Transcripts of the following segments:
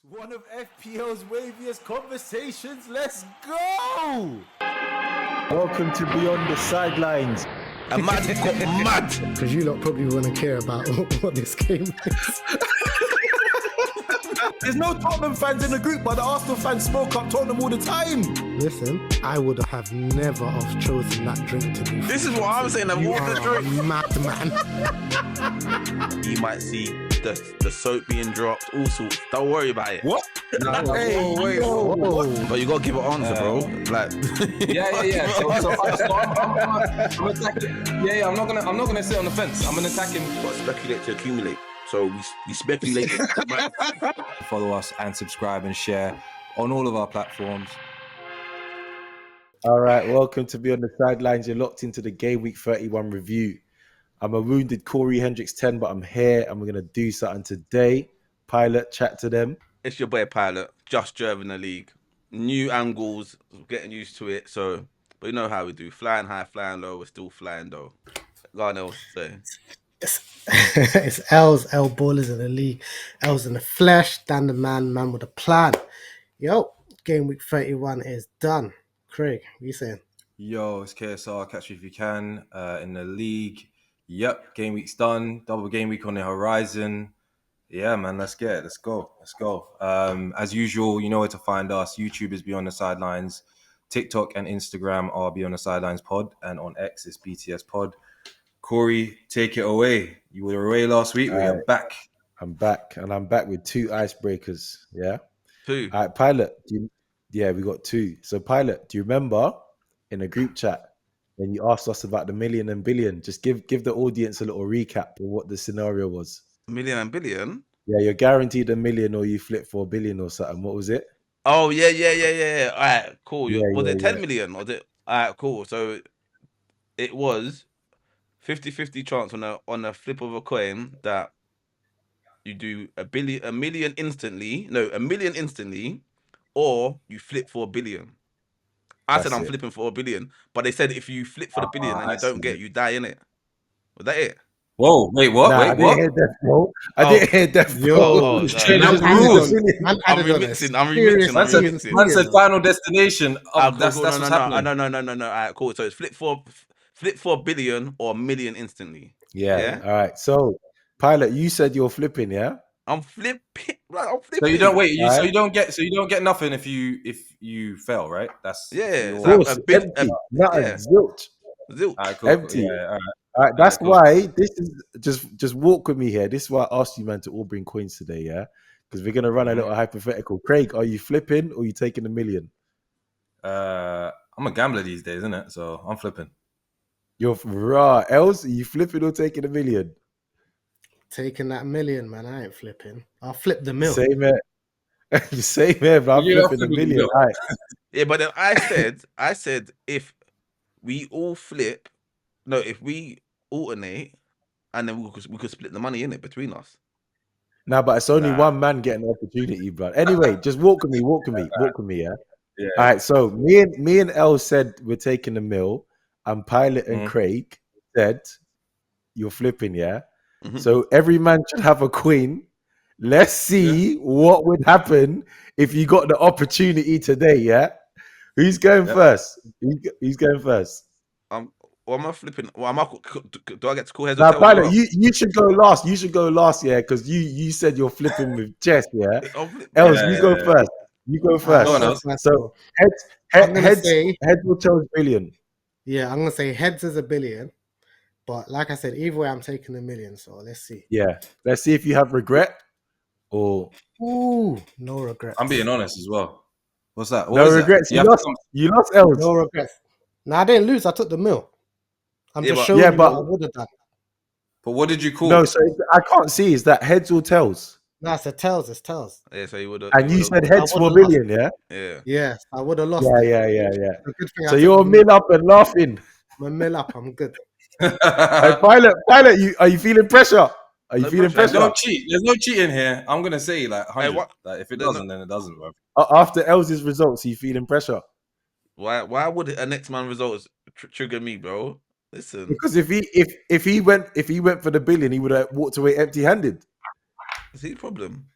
One of FPL's waviest conversations. Let's go! Welcome to Beyond The Sidelines. A man got mad. Because you lot probably want to care about what this game is. There's no Tottenham fans in the group, but the Arsenal fans smoke up Tottenham all the time. Listen, I would have never have chosen that drink to be. This is what I'm saying. You What are the drink? a madman. You might see the soap being dropped, all sorts. Don't worry about it. What? Hey, wait. Whoa. But you gotta give an answer, bro. Like, Yeah. I'm attacking. Yeah. I'm not gonna sit on the fence. I'm gonna attack him. but speculate to accumulate. So we speculate. Follow us and subscribe and share on all of our platforms. All right, welcome to Beyond The Sidelines. You're locked into the Game Week 31 review. I'm a wounded Corey Hendricks 10, but I'm here and we're going to do something today. Pilot, chat to them. It's your boy Pilot, just driving the league. New angles, getting used to it. So, but you know how we do. Flying high, flying low. We're still flying though. God else to say. It's L's, L ballers in the league. L's in the flesh, Dan the man with a plan. Yo, game week 31 is done. Craig, what you saying? Yo, it's KSR. Catch me if you can in the league. Yep, game week's done. Double game week on the horizon. Yeah, man, let's get it. Let's go. As usual, you know where to find us. YouTube is Beyond The Sidelines. TikTok and Instagram are Beyond The Sidelines Pod. And on X, it's BTS Pod. Corey, take it away. You were away last week. We are back. I'm back, and I'm back with two icebreakers. Yeah. Two. All right, Pilot. We got two. So, Pilot, do you remember in a group chat when you asked us about the million and billion? Just give the audience a little recap of what the scenario was. Million and billion? Yeah, you're guaranteed a million, or you flip for a billion or something. What was it? Oh, yeah. All right, cool. Yeah, was it 10 yeah. million? Was it? All right, cool. So it was 50-50 chance on a flip of a coin that you do a million instantly, or you flip for a billion. I said That's I'm it. flipping for a billion, but they said if you flip for the billion and you don't get, you die in it. Was that it? Whoa, wait, what? Nah, I wait, didn't what? hear Death Row. I didn't hear Death Yo, Row. no. straight Man, to man, the man, I'm remixing. Man said final destination. That's what's happening. No. All right, cool. So it's flip for a billion or a million instantly. Yeah. All right. So, Pilot, you said you're flipping, yeah? I'm flipping. Right, I'm flipping. So you don't wait. Right. So you don't get nothing if you fail, right? That's Yeah, your- so Of course, empty. Nothing. yeah. Zilch. Zilch. Alright, cool. Empty. Yeah, all right. All right. That's cool. why this is just walk with me here. This is why I asked you, man, to all bring coins today, yeah? Because we're gonna run a little hypothetical. Craig, are you flipping or are you taking a million? I'm a gambler these days, isn't it? So I'm flipping. You're raw. Else, are you flipping or taking a million? Taking that million, man. I ain't flipping. I'll flip the mill. Same here. Same here, but I'm You're flipping the flipping the million. mill. All right. Yeah, but then I said if we all flip, no, if we alternate, and then we could split the money in it between us. Nah, but it's only Nah. one man getting an opportunity, bro. Anyway, just walk with me, yeah. Yeah. All right, so me and El said we're taking the mill, and Pilot and Craig said you're flipping, yeah. Mhm. So every man should have a coin. Let's see what would happen if you got the opportunity today, yeah. Who's going first? Who's going first? Or am I flipping? Well, do I get to call heads or Now, tails? Pilot, as well? you should go last. You should go last, yeah, because you said you're flipping with chess, yeah. I'll flip- Els, Yeah, you go yeah. first. You go first. Go on, Els. So I'm gonna heads say- will tell billion. Yeah, I'm gonna say heads is a billion. But like I said, either way, I'm taking a million. So let's see. Yeah. Let's see if you have regret or Ooh, no regrets. I'm being honest as well. What's that? What no is that? regrets. You You have lost. to- You lost, Els. No regrets. No, I didn't lose. I took the mill. I'm Yeah, just but- showing Yeah, you but- what I would have done. But what did you call? No, so I can't see. Is that heads or tails? No, it's a tails. It's tails. Yeah, so you would have. And you said heads I for a would've billion, yeah? Yeah. Yes, I would have lost. Yeah. It's a good thing I So took you're the mill up and laughing. I'm a mill up. I'm good. Hey, Pilot, are you feeling pressure? Are you No feeling pressure. pressure? Don't cheat. There's no cheating here. I'm gonna say like 100. what- Like if it There's doesn't, then it doesn't, bro. After Els's results, are you feeling pressure? Why would a next man results trigger me, bro? Listen. Because if he went for the billion, he would have walked away empty-handed. Is he the problem?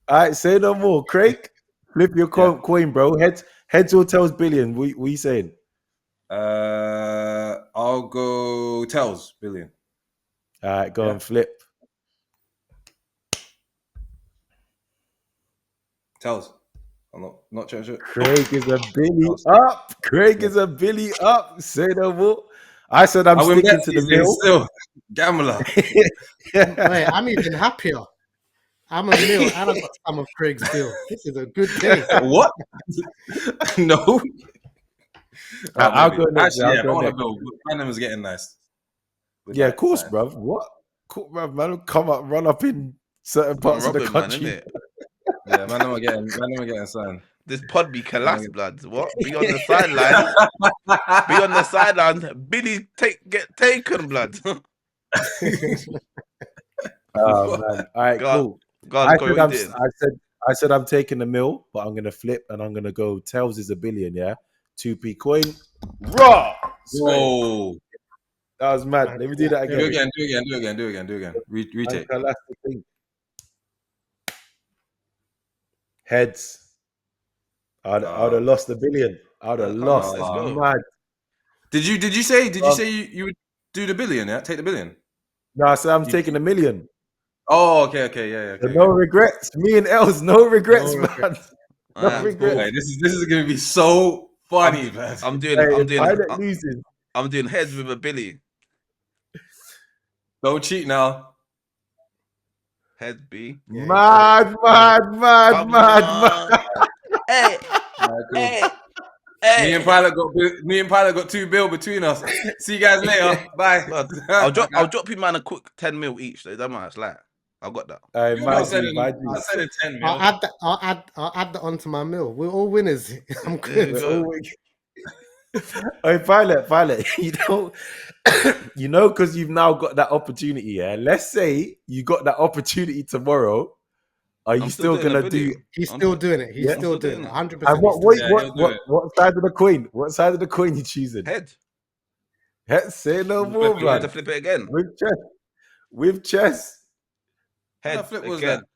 All right, say no more. Craig, flip your coin, bro. Heads or tails billion. What you saying? I'll go tails billion. All right, go and flip. Tails. I'm not changing it. Craig is a Billy up. Craig is a Billy up. Say no more. I said I'm win sticking bets to the these days mill. still. Gambler. Wait, I'm even happier. I'm a meal and I got some of Craig's bill. This is a good day. What? No. I'll go next. Actually, I'll yeah, go I want a next. bill. Random is getting nice. With Yeah, like of course, something. bruv. What? Cool, bruv, man. Don't come up, run up in certain parts of the Robin, man, country. innit? Yeah, random are getting signed. This pod be collapsed, blood. What? Be on the sidelines. Be on the sidelines. Billy get taken, blood. Oh man. All right, God, cool. God, I Corey, said what I'm you did? I said I'm taking the mill, but I'm gonna flip and I'm gonna go tails is a billion, yeah. 2p coin. Raw. Whoa. That was mad. Let me do that Do again. again. Retake. Uncle, that's the thing. Heads. I'd have lost a billion. I'd have Come lost. on, let's That's go. mad. Did you say you would do the billion, yeah? Take the billion? No, I said I'm taking a million. Oh, okay, yeah. So no regrets. Me and Els, no regrets, No man. regrets. No Cool. regrets. Hey, this is gonna be so funny, man. I'm Hey, doing Pilot loses. I'm doing heads with a Billy. Don't cheat now. Heads B. Yeah, Mad. Come on. Hey, Alright, cool. hey. Me and Pilot got 2 bill between us. See you guys later. Bye. Blood. I'll drop you man a quick 10 mil each. So that much like I got that. Hey, You're not mind sending you. I said a 10 I'll mil. add that. I'll add that onto my meal. We're all winners. I'm There you good. go. Hey, Pilot, because you've now got that opportunity, yeah? Let's say you got that opportunity tomorrow. Are you I'm still doing going a to do... video. He's still doing it. He's Yeah? still I'm still doing it. doing 100%. And he's still Yeah, he'll do it. what side of the coin? What side of the coin you choosing? Head. Say no I'm more, flipping You want man. to flip it again? With chess. What Head flip was again. that?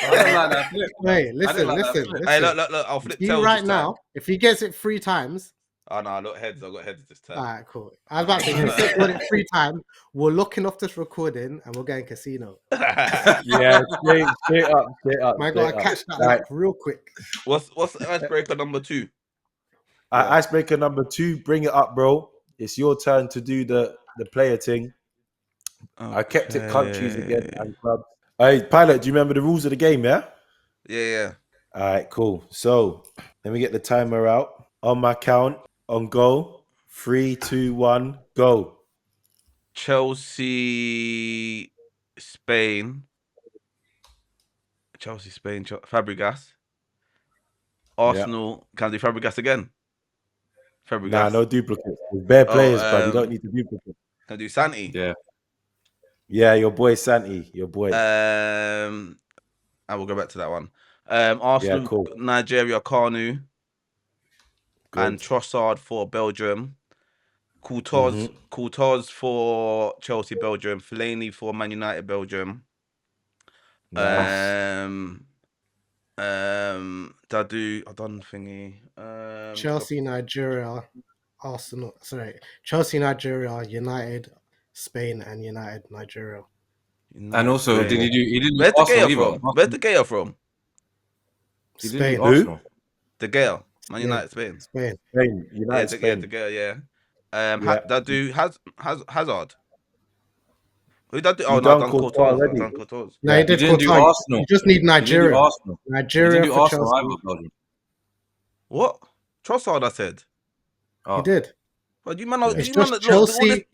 I didn't like that flip. Wait, I listen, didn't like that listen, flip. Hey, listen. look. I'll flip See tails right this time. now, if he gets it 3 times, Oh no, look heads. I got heads this time. all right, cool. I was about to say, if he got it 3 times, we're looking off this recording and we're going casino. Yeah, straight up. Man, straight gotta up. catch that Right. up real quick. What's icebreaker number 2? Icebreaker number 2, bring it up, bro. It's your turn to do the player thing. I kept it countries again and clubs. Hey, Pilot, do you remember the rules of the game, yeah? Yeah. All right, cool. So let me get the timer out. On my count, on go. 3, 2, 1, go. Chelsea, Spain. Fabregas. Arsenal. Can I do Fabregas again? Fabregas. Nah, no duplicates. There's bare players, bro. You don't need to duplicate. Can I do Santi? Yeah, your boy Santi. Your boy. I will go back to that one. Arsenal, Yeah, cool. Nigeria, Kanu, Good. and Trossard for Belgium. Courtois for Chelsea, Belgium. Fellaini for Man United, Belgium. Nice. Dadu, I done thingy. Chelsea, Nigeria, Arsenal. Sorry, Chelsea, Nigeria, United, Spain, and United, Nigeria. And also, Spain. he didn't do Where's Arsenal De Gea either. from? Where's De Gea from? He didn't do Spain. Arsenal. De Gea, Man Yeah. United, Spain. Spain. Spain. United, Spain. De Gea, yeah. Yeah. Dadu Hazard. Who did I do? You Oh no, done I done Courtois Courtois. already. No, Yeah. he did You didn't do Courtois. Arsenal. You just need He didn't do Nigeria. Arsenal. He Nigeria didn't do for Arsenal Chelsea. either, Belgium. What? Trossard, I said. Oh. He did. But you man, It's you just man, Chelsea.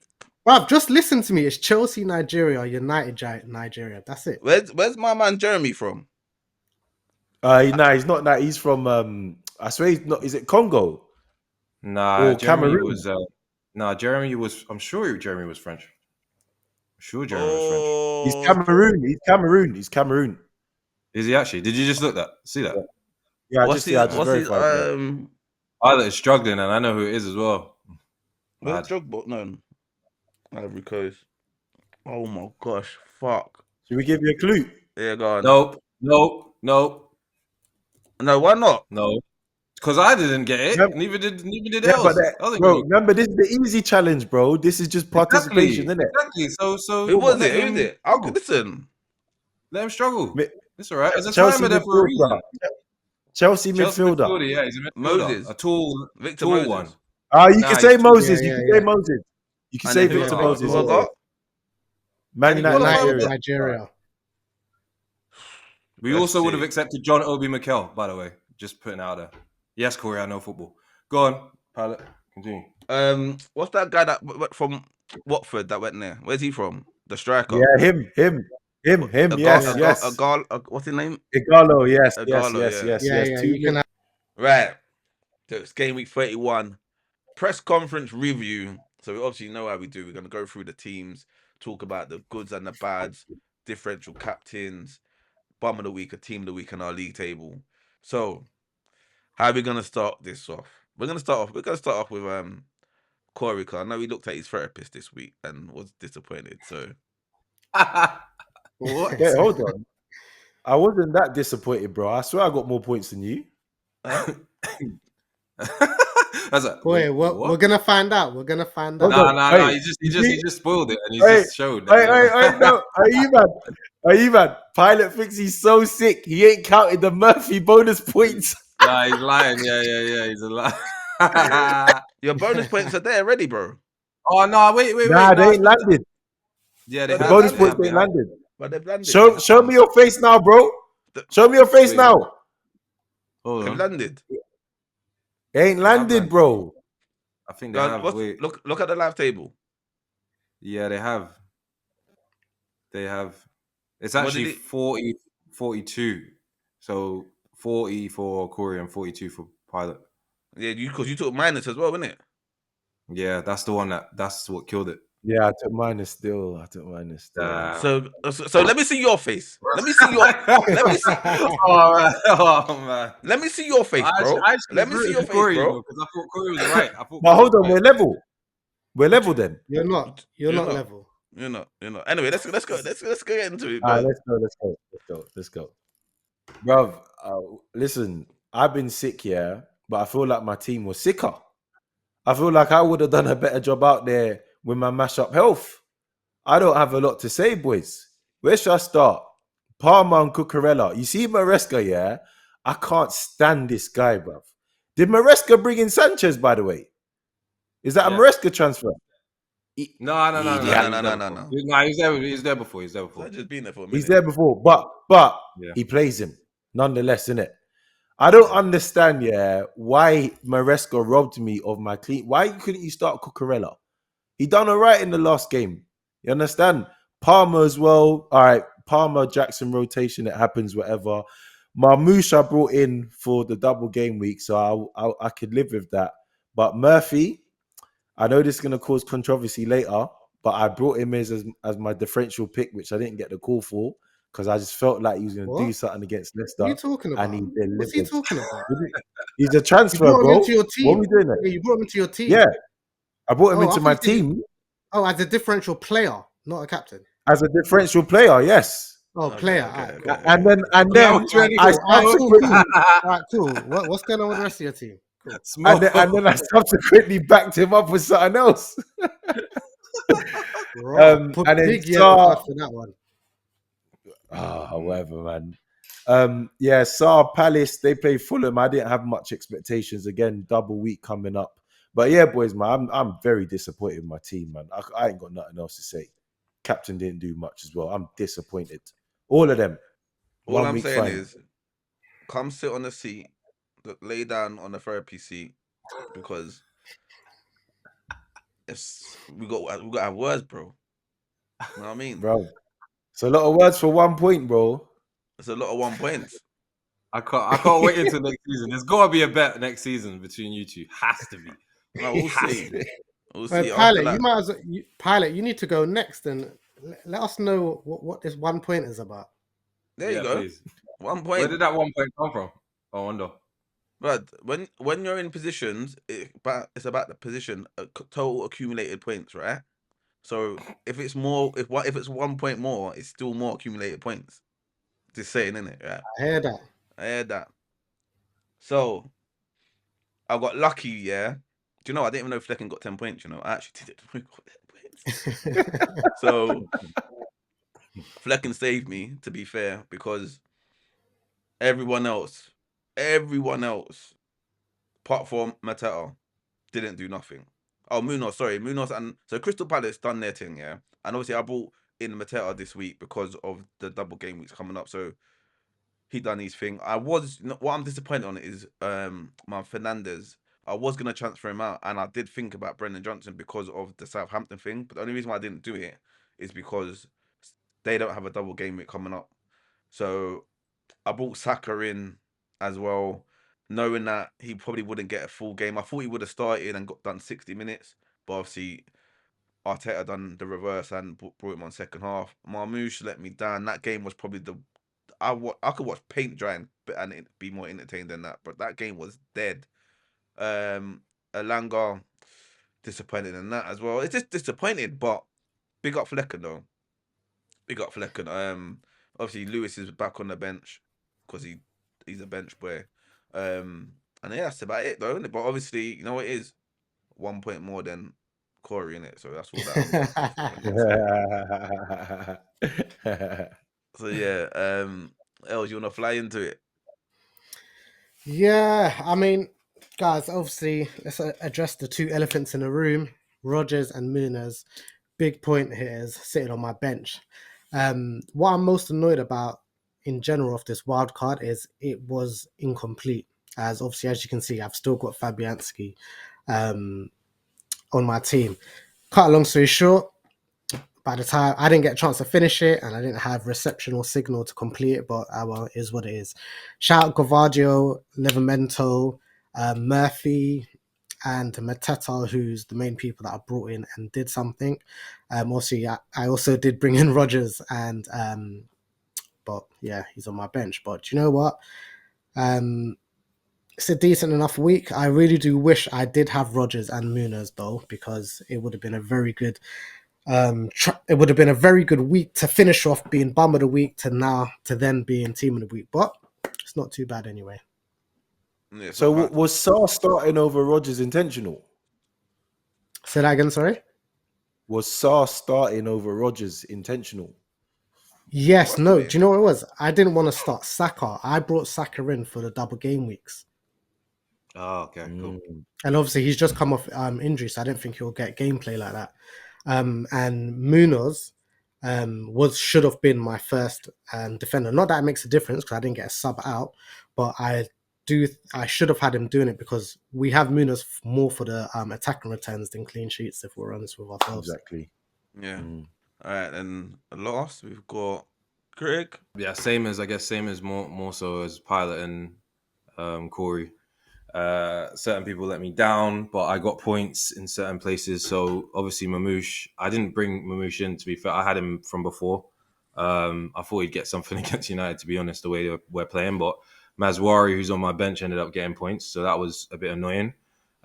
Bruv, just listen to me. It's Chelsea, Nigeria, United, Nigeria. That's it. Where's my man Jeremy from? He's not that. He's from I swear he's not. Is it Congo? Nah, Or Jeremy Cameroon? was. Jeremy was. I'm sure Jeremy was French. I'm sure Jeremy was French. He's Oh, Cameroon. He's Cameroon. Is he actually? Did you just look that? See that? Yeah, I what's just his? verified. Yeah. Pilot is struggling, and I know who it is as well. Where's Drogba? No, Ivory Coast. Oh my gosh, fuck. Should we give you a clue? Yeah, go on. Nope. No, why not? no. Because I didn't get it. Yep. Neither did Yeah, but Els. Els bro, didn't remember this is the easy challenge, bro. This is just participation, isn't it? Exactly. So Who was let it? Who him was it? struggle. Listen, Let him struggle. Mi- It's all right. There's a Chelsea timer there for a reason. midfielder. Chelsea Chelsea midfielder. midfielder, yeah, he's a midfielder. Moses. A tall Victor one. Moses. You Nah, can he's say too- Moses. Yeah, You can yeah, say yeah. Moses. You can And say then Victor who I got? Moses. Who I got? Man Can he qualify United, with United, it? Nigeria. We Let's also would have see. accepted John Obi Mikel, by the way. Just putting it out there. Yes, Corey, I know football. Go on, pilot. Continue. What's that guy that from Watford that went there? Where's he from? The striker. Yeah, him. Yes. What's his name? Igalo, yes. Yeah, yeah. You can have Right. So it's game week 31. Press conference review. So we obviously know how we do. We're going to go through the teams, talk about the goods and the bads, differential captains, bum of the week, a team of the week, and our league table. So how are we going to start this off? We're going to start off with Corey, because I know he looked at his therapist this week and was disappointed. So What? Wait, hold on. I wasn't that disappointed, bro. I swear I got more points than you. That's like, Wait, what? we're gonna find out. We're gonna find Hold out. on. Nah. Hey, He just spoiled it and he Hey, just showed. no. Are you mad? Pilot thinks he's so sick. He ain't counted the Murphy bonus points. Nah, he's lying. Yeah. He's a liar. your bonus points are there already, bro. Oh no! Wait. Nah, they ain't landed. Yeah, they The The have. bonus landed. points They ain't have. landed. But they've landed. Show me your face now, bro. Show me your face Wait, now. Hold They've on. landed. They ain't landed, bro. I think they have. Wait. Look at the live table. Yeah, they have. They have. It's What actually did it- 40, 42. So 40 for Corey and 42 for Pilot. Yeah, because you took minus as well, didn't it? Yeah, that's the one that's what killed it. Yeah, I took minus still. So let me see your face. Let me see your. Let me see. Oh man. Let me see your face, bro. Let me see your face, Corey, bro. Because I thought Corey was right. But hold on, we're level. We're level then. You're not. You're not level. You're not. Anyway, let's go. Let's go get into it. All right, Bro. let's go. Bruv, listen, I've been sick, yeah, but I feel like my team was sicker. I feel like I would have done a better job out there with my mash-up health. I don't have a lot to say, boys. Where should I start? Palmer and Cucurella. You see Maresca, yeah? I can't stand this guy, bruv. Did Maresca bring in Sanchez, by the way? Is that a Maresca transfer? No. No. He's there before. I've just been there for a minute. He's there before, but he plays him nonetheless, innit? I don't understand, why Maresca robbed me of my clean. Why couldn't you start Cucurella? He done all right in the last game. You understand? Palmer as well. All right, Palmer, Jackson rotation. It happens, whatever. Marmoush I brought in for the double game week, so I could live with that. But Murphy, I know this is going to cause controversy later, but I brought him as my differential pick, which I didn't get the call for because I just felt like he was going to do something against Leicester. What are you talking about? And he delivered. What's he talking about? He's a transfer, You brought him bro. into your team. What are we doing there? Yeah, you brought him into your team. Yeah, I brought him into I my thought you team as a differential player, not a captain. as a differential player. Yes. Oh, player. Okay. Cool. And then Alright, subsequently, cool. What's going on with the rest of your team? Cool. and then I subsequently backed him up with something else. Put and then big yellow after that one. Whatever, man. Saar Palace, they play Fulham. I didn't have much expectations. Again, double week coming up. But yeah, boys, man, I'm very disappointed with my team, man. I ain't got nothing else to say. Captain didn't do much as well. I'm disappointed. All of them. All I'm saying is, come sit on the seat, lay down on the therapy seat, because we got to have words, bro. You know what I mean, bro? It's a lot of words for 1 point, bro. It's a lot of 1 points. I can't wait until next season. There's got to be a bet next season between you two. Has to be. No, we'll see. We'll see. Pilot, you need to go next and let us know what this 1 point is about. There you go. Please. 1 point. Where did that 1 point come from? I wonder. But when you're in positions, it's about the position, total accumulated points, right? So if it's 1 point more, it's still more accumulated points. Just saying, innit? Right? I hear that. I heard that. So I got lucky, yeah. Do you know I didn't even know Flecken got 10 points, you know. I actually didn't know he got 10 points. So Flecken saved me, to be fair, because everyone else, apart from Mateta, didn't do nothing. Oh, Munoz, and so Crystal Palace done their thing, yeah. And obviously I brought in Mateta this week because of the double game weeks coming up. So he done his thing. What I'm disappointed on is my Fernandez. I was gonna transfer him out, and I did think about Brendan Johnson because of the Southampton thing. But the only reason why I didn't do it is because they don't have a double game week coming up. So I brought Saka in as well, knowing that he probably wouldn't get a full game. I thought he would have started and got done 60 minutes, but obviously Arteta done the reverse and brought him on second half. Marmoush let me down. That game was probably I could watch paint drying and it be more entertained than that, but that game was dead. Alanga disappointed in that as well. It's just disappointed, but big up Flecken though. Big up Flecken. Obviously Lewis is back on the bench because he's a bench boy. And yeah, that's about it though, isn't it? But obviously, you know what it is? 1 point more than Corey in it, so that's all that. So yeah, Els, you wanna fly into it? Yeah, I mean, guys, obviously, let's address the two elephants in the room, Rogers and Muniz. Big point here is sitting on my bench. What I'm most annoyed about in general of this wild card is it was incomplete. As obviously, as you can see, I've still got Fabianski on my team. Cut a long story short, by the time I didn't get a chance to finish it and I didn't have reception or signal to complete it, but well, it is what it is. Shout out Gavaggio, Livramento, Murphy, and Mateta, who's the main people that I brought in and did something. Also, yeah, I also did bring in Rogers, and but yeah, he's on my bench. But you know what? It's a decent enough week. I really do wish I did have Rogers and Muniz though, because it would have been a very good. It would have been a very good week to finish off being bum of the week to then being team of the week, but it's not too bad anyway. Yeah, So was Sarr starting over Rogers intentional? Say that again, sorry? Was Sarr starting over Rogers intentional? Yes, no. Do you know what it was? I didn't want to start Saka. I brought Saka in for the double game weeks. Oh, okay, cool. And obviously he's just come off injury, so I don't think he'll get gameplay like that. And Munoz should have been my first defender. Not that it makes a difference because I didn't get a sub out, but I should have had him doing it because we have Munoz more for the attacking returns than clean sheets, if we're honest with ourselves. Exactly. Yeah. All right, and last we've got Greg. Yeah, same as more so as Pilot and Corey. Certain people let me down, but I got points in certain places. So obviously Mamouche, I didn't bring Mamouche in, to be fair. I had him from before. I thought he'd get something against United, to be honest, the way we're playing. But Mazwari, who's on my bench, ended up getting points. So that was a bit annoying.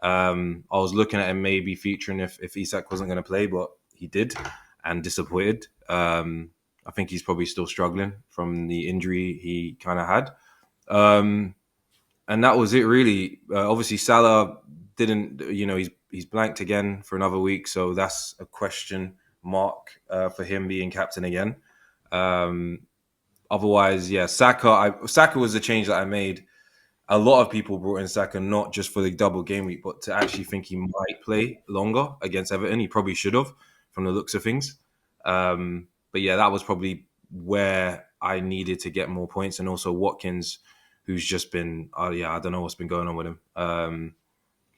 I was looking at him maybe featuring if Isak wasn't going to play, but he did, and disappointed. I think he's probably still struggling from the injury he kind of had. And that was it, really. Obviously, Salah didn't, he's blanked again for another week. So that's a question mark for him being captain again. Otherwise, yeah, Saka was the change that I made. A lot of people brought in Saka, not just for the double game week, but to actually think he might play longer against Everton. He probably should have, from the looks of things. But yeah, that was probably where I needed to get more points. And also Watkins, who's just been, I don't know what's been going on with him.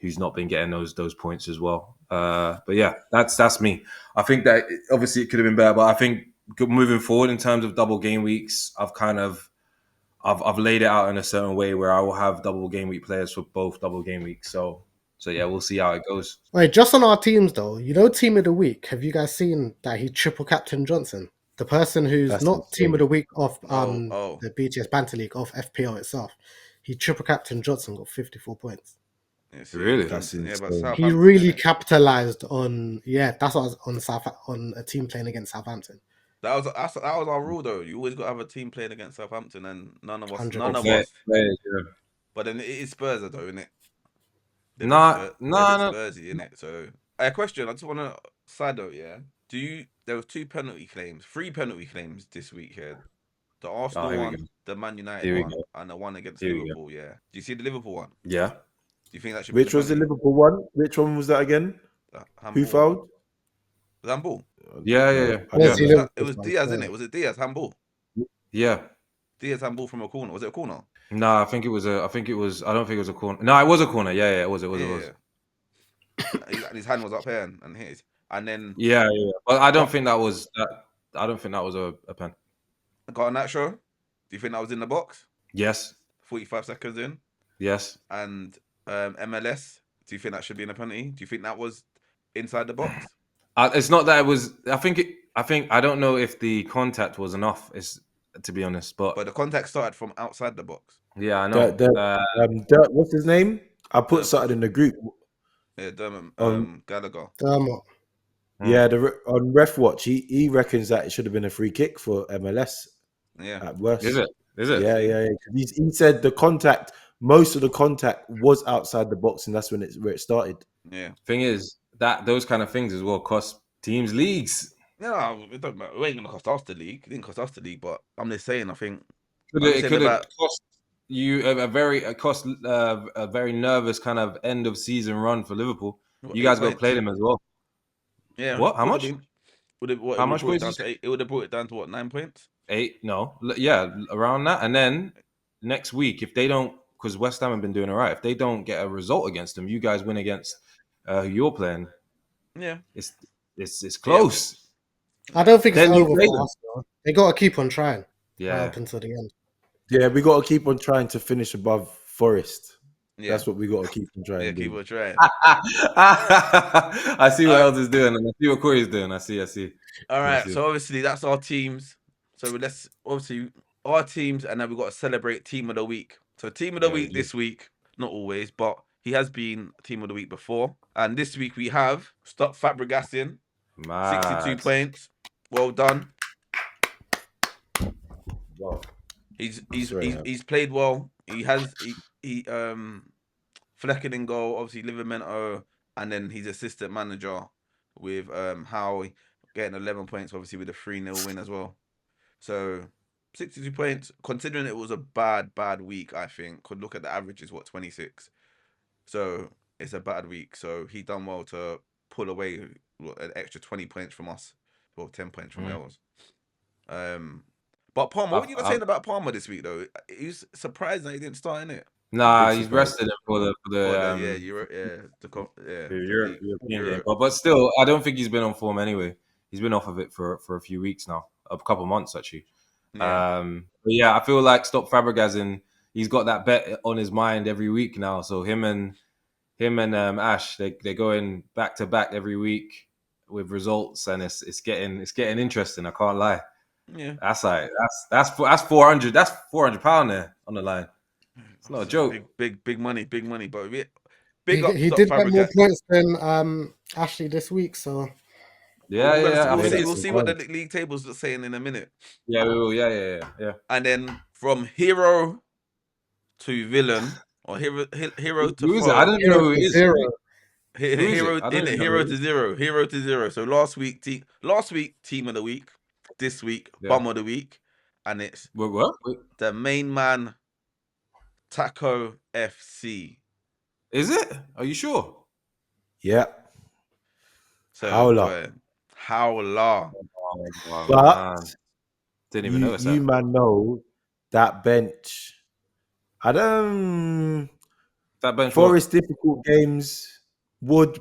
Who's not been getting those points as well. But yeah, that's me. I think that obviously it could have been better, but I think moving forward in terms of double game weeks, I've laid it out in a certain way where I will have double game week players for both double game weeks. So yeah, we'll see how it goes. Wait, just on our teams though, team of the week, have you guys seen that he triple captain Johnson? The person who's not insane. Team of the week of the BTS Banter League of FPL itself. He triple captain Johnson, got 54 points. Really? That's insane. Yeah, he really capitalized on that's what I was on a team playing against Southampton. That was our rule though. You always got to have a team playing against Southampton, and none of us. 100%. But then it is Spurs though, isn't it? They're Nah, a nah, bit nah. Spursy, innit? So, a question. I just want to side note. Yeah. There was 3 penalty claims this week here. The Arsenal here we one, go. the Man United Here we one, go. and the one against Here we go. Liverpool. Yeah. Do you see the Liverpool one? Yeah. Do you think that should Which be was the penalty? Liverpool one? Which one was that again? Who fouled? Handball. Yeah. It was Diaz, innit? Was it Diaz handball? Yeah. Diaz handball from a corner. Was it a corner? No, I think it was. I don't think it was a corner. No, it was a corner. Yeah, it was. And his hand was up here and his. And then Yeah. But I don't think that was that. I don't think that was a pen. got on that show. Do you think that was in the box? Yes. 45 seconds in. Yes. And MLS. Do you think that should be in a penalty? Do you think that was inside the box? It's not that it was. I think I don't know if the contact was enough. Is to be honest, but the contact started from outside the box. Yeah, I know. What's his name? I put something in the group. Yeah, Dermot Gallagher. Dermot. Yeah, on Ref Watch, he reckons that it should have been a free kick for MLS. Yeah, at worst. Is it? Yeah. He said most of the contact was outside the box, and that's where it started. Yeah. Thing is that those kind of things as well cost teams leagues. No, it don't matter. It ain't gonna cost us the league. It didn't cost us the league, but I'm just saying. I think it could have cost you a very nervous kind of end of season run for Liverpool. You guys got to play them as well. Yeah. What? How much? How much points? It would have brought it down to what, 9 points? 8? No. Yeah, around that. And then next week, if they don't, because West Ham have been doing all right, if they don't get a result against them, you guys win against who you're playing. Yeah. It's close. I don't think it's over for Arsenal. They got to keep on trying. Yeah. Up until the end. Yeah, we got to keep on trying to finish above Forest. Yeah. That's what we got to keep on trying. Yeah, keep on trying. I see what else is doing, and I see what Corey's doing. I see. All right, so obviously that's our teams. So let's obviously our teams, and then we've got to celebrate Team of the Week. So Team of the Week this week, not always, but he has been Team of the Week before. And this week we have Stop Fabregasing, 62 points. Well done. Wow. He's played well. He Flecken in goal, obviously Livramento, and then he's assistant manager with Howe getting 11 points, obviously with a 3-0 win as well. So 62 points, considering it was a bad week, I think. Could look at the average is 26. So it's a bad week. So he done well to pull away an extra 20 points from us, or 10 points from ours. But Palmer, what were you saying about Palmer this week though? He's surprised that he didn't start in it. Nah, he's rested him for the European game. But still, I don't think he's been on form anyway. He's been off of it for a few weeks now, a couple months actually. Yeah. But yeah, I feel like Stop Fabregasing. He's got that bet on his mind every week now. So him and Ash, they're going back to back every week with results, and it's getting interesting. I can't lie. Yeah, that's 400. That's £400 there on the line. It's not a joke. Big money. But he did get more points than Ashley this week. So we'll see what the league tables are saying in a minute. Yeah, we will. Yeah. And then from hero to villain, or hero to who is it? I don't know who it is. Hero to zero. So last week team of the week, this week bum of the week, and it's what? The main man, Taco FC. Is it? Are you sure? Yeah. So Howler. But didn't even notice that. You man know that bench. I don't. That bench. Forest difficult games. Who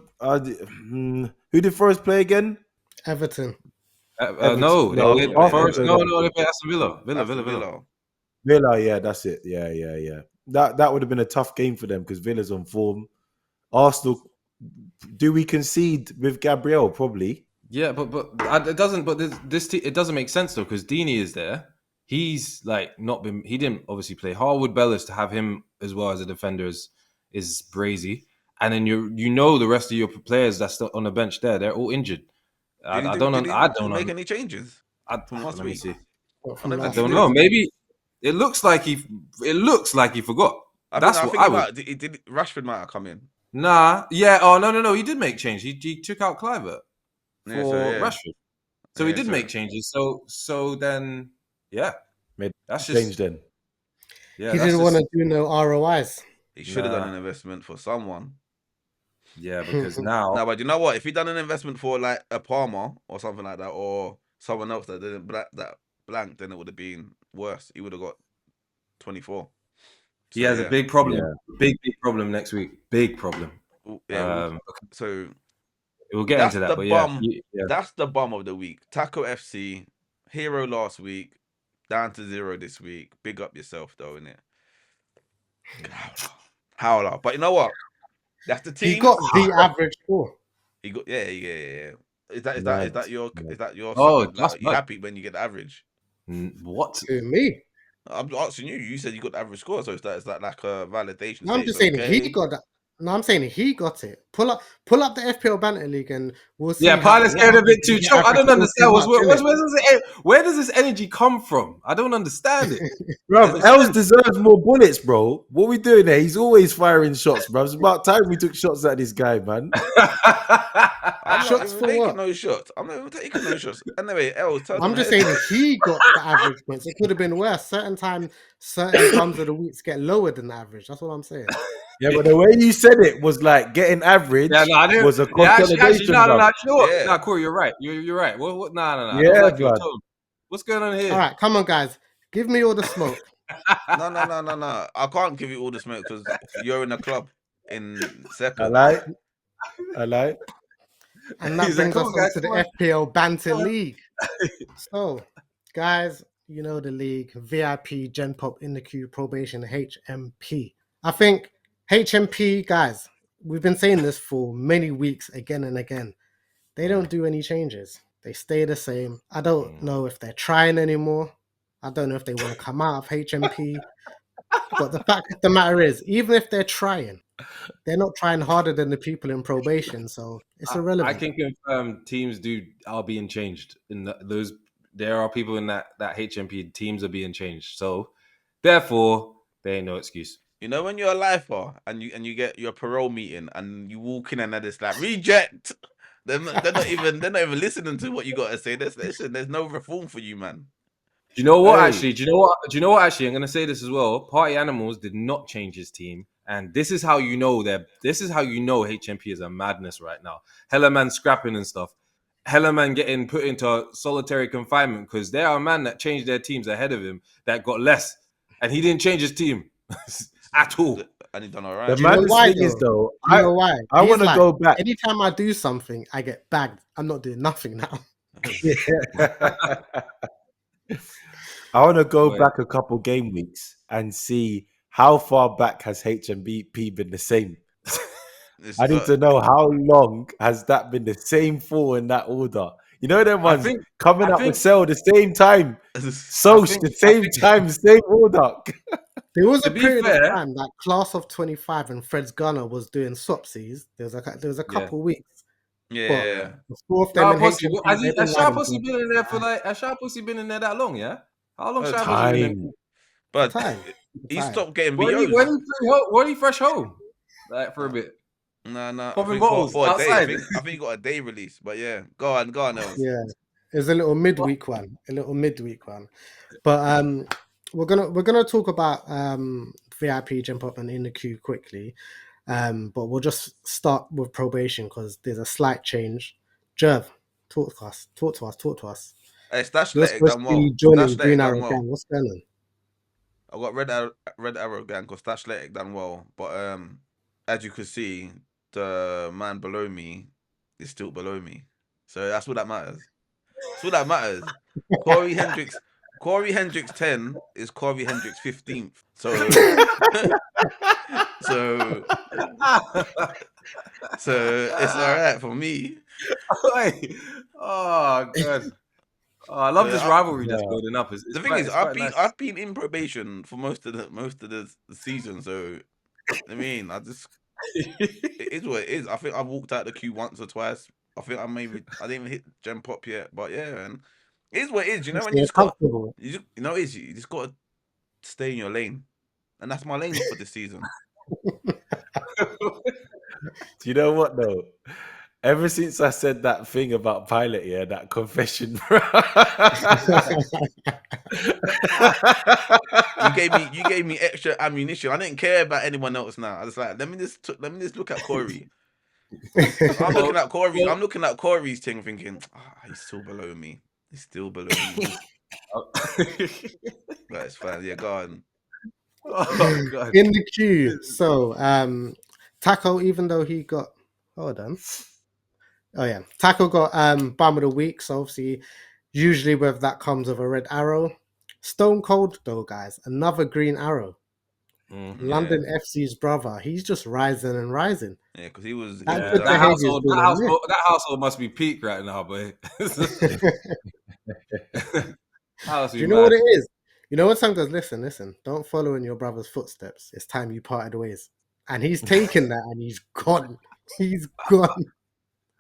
did Forest play again? Everton. No, Forest. No, they play Aston Villa. Villa, yeah, that's it. Yeah. That would have been a tough game for them because Villa's on form. Arsenal, do we concede with Gabriel? Probably. Yeah, but it doesn't. But it doesn't make sense though because Deeney is there. He's not been. He didn't obviously play. Harwood Bellis to have him as well as a defender is brazy. And then the rest of your players that's still on the bench there, they're all injured. I don't make any changes. from last Let me week. see. From I I last don't week. know. Maybe it looks like he forgot. I That's think what I would. he did. Rashford might have come in. Nah, yeah. Oh no. He did make change. He took out Clivert Yeah, so for yeah, Rashford. So he did make changes. So then, yeah, Made that's change just then. yeah. He That's didn't want just to do no ROIs. he should have done nah. an investment for someone. Yeah, because now No, but you know what? If he done an investment for like a Palmer or something like that, or someone else that didn't blank, then it would have been worse. He would have got 24. he So has a yeah, big problem. Big problem next week. Big problem. yeah. So We'll get that's into that, the but bum. yeah. That's the bum of the week. Taco FC, hero last week, down to 0 this week. Big up yourself though, innit? Howler. But you know what? That's the He team. got the average score. He got yeah. Is that Mad. your Oh, that's like, you bad. happy when you get the average? What? To me. I'm asking you. You said you got the average score, so is that like a validation? No, Say I'm it's just saying he okay. got that. No, I'm saying he got it. Pull up the FPL Banter League and we'll see Yeah, Pilot's what getting a happens bit if too you get choked. I average don't score too understand. much, innit? Where does this energy come from? I don't understand it. Bro, There's Els no sense. deserves more bullets, bro. What we doing there? He's always firing shots, bro. It's about time we took shots at this guy, man. I'm not Shots even for taking what? no shots. I'm not even taking no shots. Anyway, Els, tell I'm them just ahead. saying he got the average points. It could have been worse. Certain bums of the weeks get lower than the average. That's what I'm saying. Yeah, but the way you said it was like getting average Yeah, no, I didn't. was a Yeah, actually, consolidation, no. bro. You know what? Yeah. No, Corey, you're right. You're right. No. I don't Yeah, like your blood. tone. What's going on here? All right, come on, guys. Give me all the smoke. No. I can't give you all the smoke because you're in a club in I second. like. And that He's like, brings come us on, on guys, to the come on. FPL Banter Come on. League. So, guys, you know the league, VIP, Gen Pop in the queue, probation, HMP. I think HMP, guys, we've been saying this for many weeks again and again. They don't do any changes. They stay the same. I don't know if they're trying anymore. I don't know if they want to come out of HMP. But the fact of the matter is, even if they're trying, they're not trying harder than the people in probation. So it's I irrelevant. can confirm teams are being changed. Those there are people in that HMP teams are being changed. So therefore, there ain't no excuse. You know when you're a lifer and you get your parole meeting and you walk in and it's like reject. They're not even listening to what you got to say. There's no reform for you, man. Do you know what? Hey. Actually, do you know what? Actually, I'm going to say this as well. Party Animals did not change his team, and this is how you know HMP is a madness right now. Hella man scrapping and stuff. Hella man getting put into solitary confinement because there are a man that changed their teams ahead of him that got less, and he didn't change his team at all. And he done all right. The Do you know maddest why, thing is, though, Do you know why? I He's want to like, go back. anytime I do something, I get bagged. I'm not doing nothing now. I want to go Wait. back a couple game weeks and see how far back has HMBP been the same. I need to know how long has that been the same four in that order. You know them ones coming up with sell the same time, Soch the same time, same order. There was a To be period fair- of time that class of 25 and Fred's Gunner was doing swapsies. There was a couple weeks. Yeah. But the four of them in Pussy, HMP, they've been has Sharp riding Pussy for been in there for like? Has Sharp Pussy been in there that long? Yeah. How long Oh, Sharp Pussy been in Time. there? But time. he stopped getting When VOs. he fresh home, like for a bit. No. Popping bottles For a day. outside. I think he got a day release. But yeah, go on, Els. Yeah. It was a little midweek one. But we're gonna talk about VIP jump up and in the queue quickly. But we'll just start with probation because there's a slight change. Jerv, talk to us. Hey, Stash You're Letic supposed done to be well. joining Stash Green Letic done Arrow well. Gang. What's going on? I got Red Arrow gang because Stash Letic done well. But as you can see, the man below me is still below me. So that's what that matters. Corey Hendricks 10 is Corey Hendricks 15th. So it's all right for me. Oh god. Oh, I love this rivalry that's building up. The thing is, I've been in probation for most of the season, so I mean, it is what it is. I think I walked out the queue once or twice. I think I didn't even hit Gen Pop yet, but yeah, and It is what it is. You know, when Stay you just got, comfortable. you know, it is. You just got to stay in your lane, and that's my lane for this season. Do you know what though? Ever since I said that thing about Pilot, yeah, that confession, bro. You gave me extra ammunition. I didn't care about anyone else now. I was like, let me just look at Corey. So I'm looking at Corey. I'm looking at Corey's thing, thinking, he's still below me. He's still below me. But it's fine. Yeah, go on. Oh god. In the queue. So Taco, even though he got hold on. Oh yeah. Taco got bum of the week, so obviously usually with that comes with a red arrow. Stone Cold though, guys, another green arrow. London FC's brother. He's just rising and rising. Yeah, because he was. That household must be peak right now, boy. Do you know what it is? You know what some goes, listen, don't follow in your brother's footsteps. It's time you parted ways. And he's taken that and he's gone. He's gone.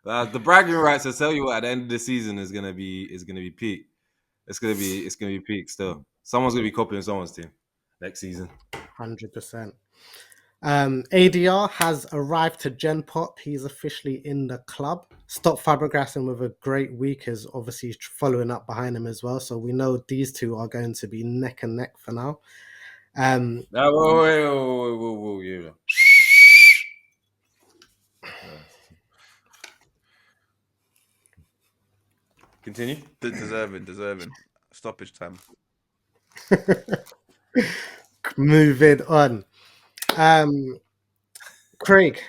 The bragging rights, I tell you what, at the end of the season is gonna be peak. It's gonna be peak still. Someone's gonna be copying someone's team next season. 100%. ADR has arrived to Gen Pop. He's officially in the club. Stop Fabregas with a great week is obviously following up behind him as well. So we know these two are going to be neck and neck for now. Whoa, yeah. Continue. Deserving. Stoppage time. Moving on. Craig.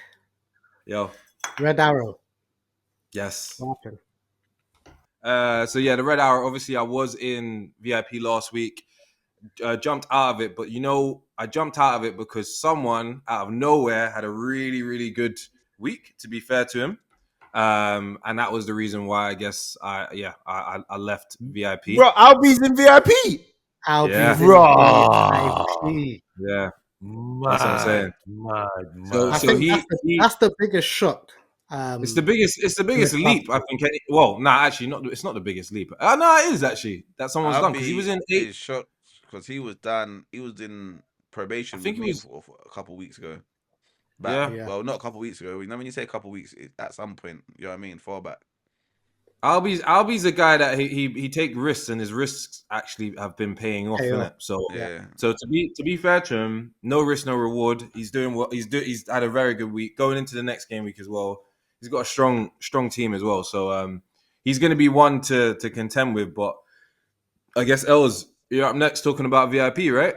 Yo. Red Arrow. Yes. What happened? So yeah, the Red Arrow. Obviously, I was in VIP last week. Jumped out of it, but I jumped out of it because someone out of nowhere had a really, really good week. To be fair to him, and that was the reason why I guess I left VIP. Bro, Albie's in VIP. Albie's in VIP. Yeah. Mad, That's what I'm saying. Mad. I think that's the biggest shock. It's the biggest leap. I think. Actually, not. It's not the biggest leap. No, it is actually that someone's done because he was in 8. Shot because he was done. He was in probation. I think he was for a couple of weeks ago. Yeah. Well, not a couple of weeks ago. You know, when you say a couple of weeks, at some point, you know what I mean. Far back. Albie's a guy that he take risks, and his risks actually have been paying off, innit? So yeah. So to be fair to him, no risk, no reward. He's doing what he's had a very good week going into the next game week as well. He's got a strong team as well. So he's going to be one to contend with. But I guess Els, you're up next talking about VIP, right?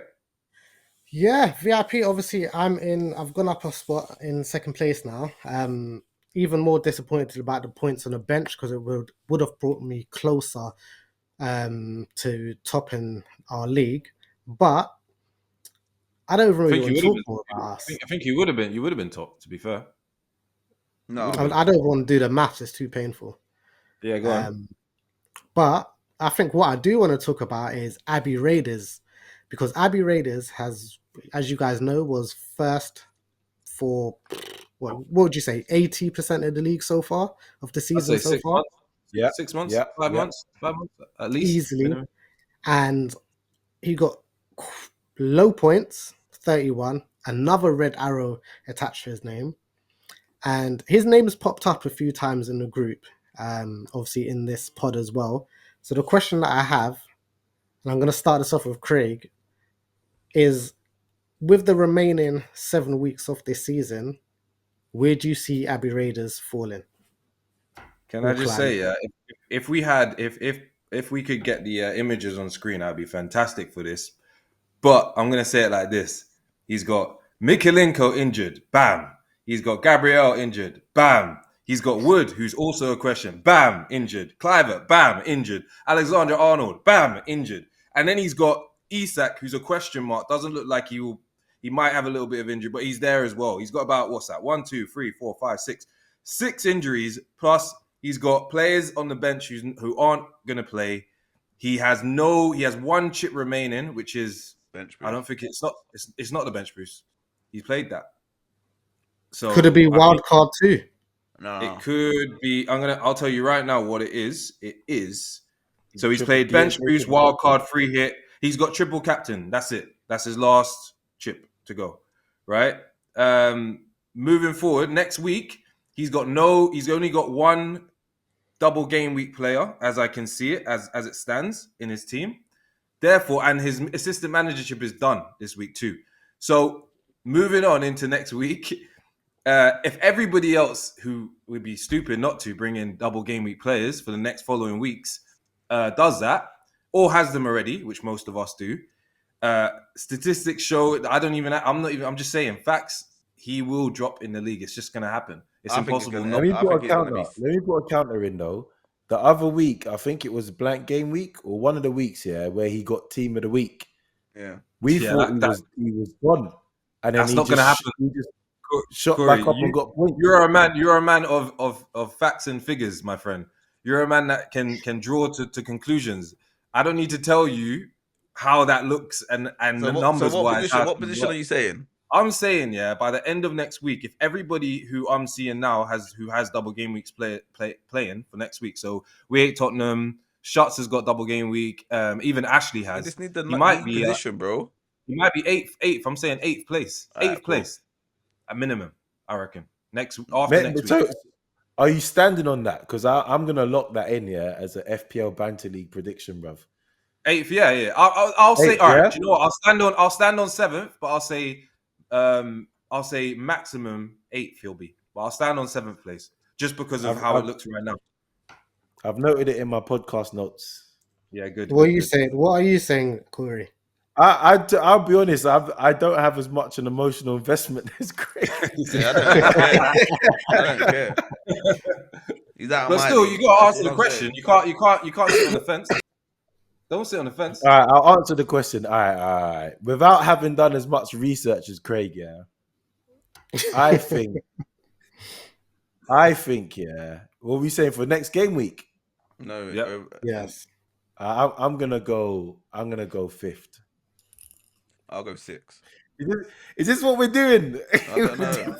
Yeah, VIP. Obviously, I've gone up a spot in second place now. Even more disappointed about the points on the bench because it would have brought me closer to topping our league. But I don't really want to talk more about us. I think you would have been top, to be fair. No, I don't want to do the maths. It's too painful. Yeah, go on. But I think what I do want to talk about is Abbey Raiders, because Abbey Raiders has, as you guys know, was first for what would you say, 80% of the league so far of the season so far? Months. Yeah, 6 months. Yeah, 5 months. 5 months at least easily. Minimum. And he got low points, 31. Another red arrow attached to his name. And his name's popped up a few times in the group, obviously in this pod as well. So the question that I have, and I'm going to start this off with Craig, is with the remaining 7 weeks of this season, where do you see Abbey Raiders falling? Can I just say, if we could get the images on screen, that'd be fantastic for this. But I'm going to say it like this. He's got Mikalenko injured. Bam. He's got Gabriel injured. Bam. He's got Wood, who's also a question. Bam. Injured. Clivert. Bam. Injured. Alexander Arnold. Bam. Injured. And then he's got Isak, who's a question mark. Doesn't look like he might have a little bit of injury, but he's there as well. He's got about, 1, 2, 3, 4, 5, 6. 6 injuries, plus he's got players on the bench who aren't going to play. He has one chip remaining, which is bench boost. I don't think it's not the bench boost. He's played that. So could it be wild card too? No. It could be. I'll tell you right now what it is. It is So he's Triple played P bench ain't boost, taking wild card, free hit. He's got triple captain. That's it. That's his last chip to go. Right. Moving forward, next week he's only got one double game week player, as I can see it, as it stands in his team. Therefore, and his assistant managership is done this week too. So moving on into next week, if everybody else who would be stupid not to bring in double game week players for the next following weeks does that, or has them already, which most of us do, statistics show. I'm just saying facts. He will drop in the league. It's just going to happen. It's impossible not. Let me I put think a he's gonna counter. be. Let me put a counter in though. The other week, I think it was blank game week or one of the weeks, where he got team of the week. Yeah, We thought he was gone, and then that's not going to happen. He just shot Corey, back up and got points. You're a man of facts and figures, my friend. You're a man that can draw to conclusions. I don't need to tell you how that looks and the numbers wise. What position are you saying? I'm saying, by the end of next week, if everybody who I'm seeing now who has double game weeks playing for next week, so we ain't Tottenham, Shuts has got double game week, even Ashley has. You just need the he might be position, bro. He might be eighth. I'm saying eighth place, place at minimum. I reckon next week. Are you standing on that? Because I'm gonna lock that in, as a FPL Banter League prediction, bruv. Eighth, yeah. I'll say, all right. Do you know what? I'll stand on seventh, but I'll say maximum eighth he'll be. But I'll stand on seventh place just because of how it looks right now. I've noted it in my podcast notes. Yeah, good. What are you saying, Corey? I'll be honest. I don't have as much an emotional investment as Craig. I don't care. He's out. But still, you got to answer the question. You can't sit on the fence. Don't sit on the fence. All right, I'll answer the question. All right. Without having done as much research as Craig, I think, what are we saying for next game week? No. Yep. Yes. I'm gonna go fifth. I'll go sixth. Is this what we're doing? I don't know.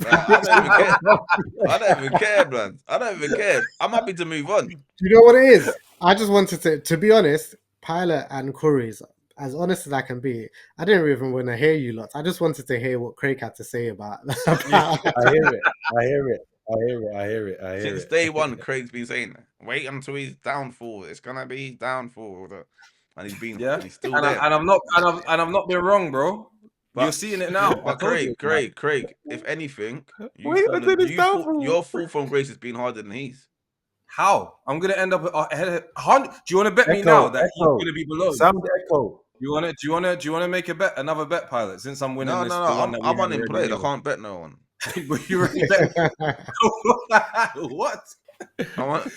I don't even care, man. I don't even care. I'm happy to move on. You know what it is? I just wanted to be honest, Pilot and Corey's, as honest as I can be, I didn't even want to hear you lots. I just wanted to hear what Craig had to say about I hear it. Since day one, Craig's been saying, wait until he's downfall. It's gonna be downfall. And he's been he's still there. And I'm not being wrong, bro. You're seeing it now. But Craig, if anything, your fall from grace has been harder than his. How? I'm gonna end up ahead of 100. Do you want to bet me now that he's gonna be below? Sound echo. Do you wanna make another bet, Pilot? Since I'm winning this, I'm unemployed. I can't bet no one. But you already bet. What?